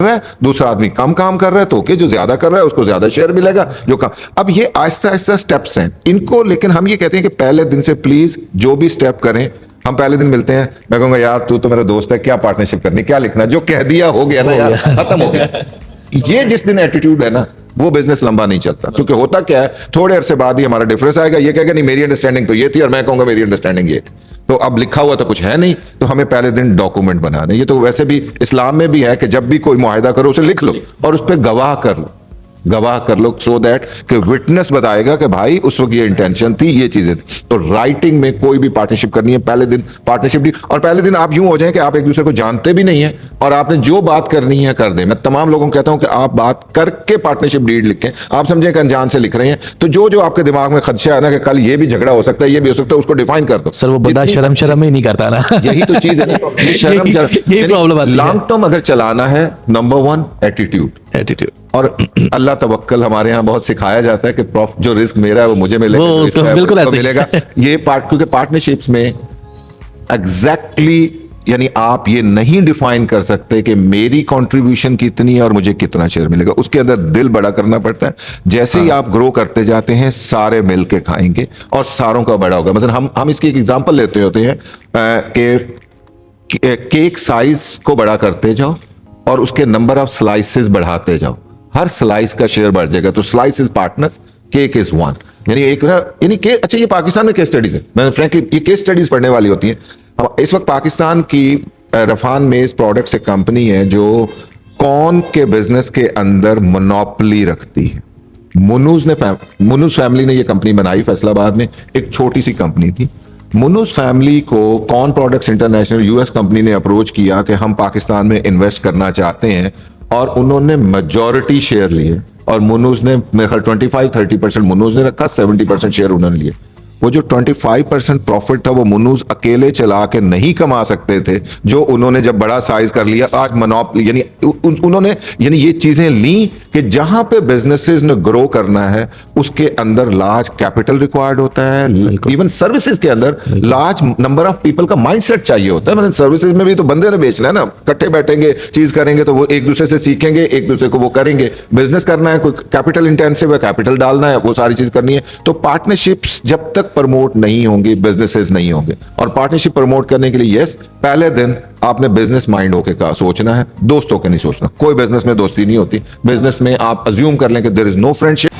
रहा है, दूसरा आदमी कम काम कर रहा है, तो जो ज्यादा कर रहा है उसको ज्यादा शेयर मिलेगा, जो कम। अब ये आहिस्ता आहिस्ता स्टेप्स हैं इनको, लेकिन हम ये कहते हैं कि पहले दिन से प्लीज जो भी स्टेप करें, हम पहले दिन मिलते हैं, मैं कहूंगा यार तू तो मेरा दोस्त है, क्या पार्टनरशिप करनी, क्या लिखना, जो कह दिया हो गया ना यार, खत्म हो गया। ये जिस दिन एटीट्यूड है ना, वो बिजनेस लंबा नहीं चलता। क्योंकि होता क्या है, थोड़े अरसे बाद ही हमारा डिफरेंस आएगा, ये कहेगा नहीं मेरी अंडरस्टैंडिंग तो ये थी और मैं कहूंगा मेरी अंडरस्टैंडिंग ये थी, तो अब लिखा हुआ तो कुछ है नहीं, तो हमें पहले दिन डॉक्यूमेंट बनाने। ये तो वैसे भी इस्लाम में भी है कि जब भी कोई मुआहिदा करो उसे लिख लो और उस पर गवाह कर लो, गवाह कर लो, सो दैट कि विटनेस बताएगा कि भाई उस वक्त ये इंटेंशन थी, ये चीजें थी। तो राइटिंग में कोई भी पार्टनरशिप करनी है, पहले दिन पार्टनरशिप डीड, और पहले दिन आप यूं हो जाएं कि आप एक दूसरे को जानते भी नहीं है और आपने जो बात करनी है कर दें। मैं तमाम लोगों को कहता हूं कि आप बात करके पार्टनरशिप डीड लिखें। आप समझें कि अनजान से लिख रहे हैं, तो जो आपके दिमाग में खदशा है ना कि कल ये भी झगड़ा हो सकता है, ये भी हो सकता है, उसको डिफाइन कर दो। सर वो बंदा शर्म ही नहीं करता ना। यही तो चीज है ना, ये शर्म यही प्रॉब्लम आती है। लॉन्ग टर्म अगर चलाना है, नंबर 1 एटीट्यूड। और अल्लाह तवक्कल हमारे यहाँ बहुत सिखाया जाता है कि जो रिस्क मेरा है वो मुझे मिलेगा, वो उसको बिल्कुल ऐसे मिलेगा। ये क्योंकि पार्टनरशिप्स में एग्जैक्टली यानी आप ये नहीं डिफाइन कर सकते कि मेरी कंट्रीब्यूशन कितनी है और मुझे कितना शेयर मिलेगा, उसके अंदर दिल बड़ा करना पड़ता है। जैसे ही आप ग्रो करते जाते हैं, सारे मिलके खाएंगे और सारों का बड़ा होगा। मतलब हम इसकी एक एग्जांपल लेते होते हैं कि केक साइज को बड़ा करते जाओ और उसके नंबर ऑफ स्लाइसेस बढ़ाते जाओ, हर स्लाइस का शेयर बढ़ जाएगा। तो slice is partners, cake is one. यानी एक ना, यानी अच्छा ये पाकिस्तान में केस स्टडीज है, मैं फ्रैंकली ये केस स्टडीज पढ़ने वाली होती हैं। इस वक्त पाकिस्तान की रफान मेज प्रोडक्ट्स एक कंपनी है जो कॉर्न के बिजनेस के अंदर मोनोपोली रखती है। मुनूज फैमिली ने ये कंपनी बनाई फैसलाबाद में, एक छोटी सी कंपनी थी। मुनूज फैमिली को corn products international US company ने अप्रोच किया कि हम पाकिस्तान में इन्वेस्ट करना चाहते हैं, और उन्होंने मेजॉरिटी शेयर लिए और मुनूज ने मेरे ख्याल 25-30% मुनूज ने रखा, 70% शेयर उन्होंने लिए। वो जो 25% प्रॉफिट था वो मुनूज अकेले चला के नहीं कमा सकते थे, जो उन्होंने जब बड़ा साइज कर लिया आज मोनोपोली, यानी उन्होंने यानी ये चीजें ली कि जहां पे बिजनेसेस ने ग्रो करना है उसके अंदर लार्ज कैपिटल रिक्वायर्ड होता है, इवन सर्विसेज के अंदर लार्ज नंबर ऑफ पीपल का माइंडसेट चाहिए होता है। मतलब सर्विसेज में भी तो बंदे ने बेचना है ना, इकट्ठे बैठेंगे चीज करेंगे तो वो एक दूसरे से सीखेंगे, एक दूसरे को वो करेंगे। बिजनेस करना है, कोई कैपिटल इंटेंसिव है, कैपिटल डालना है, वो सारी चीज करनी है। तो पार्टनरशिप्स जब तक प्रमोट नहीं होंगी, बिजनेसेस नहीं होंगे। और पार्टनरशिप प्रमोट करने के लिए यस, पहले दिन आपने बिजनेस माइंड होके का सोचना है, दोस्तों के नहीं सोचना। कोई बिजनेस में दोस्ती नहीं होती, बिजनेस में आप अज्यूम कर लें कि देयर इज नो फ्रेंडशिप।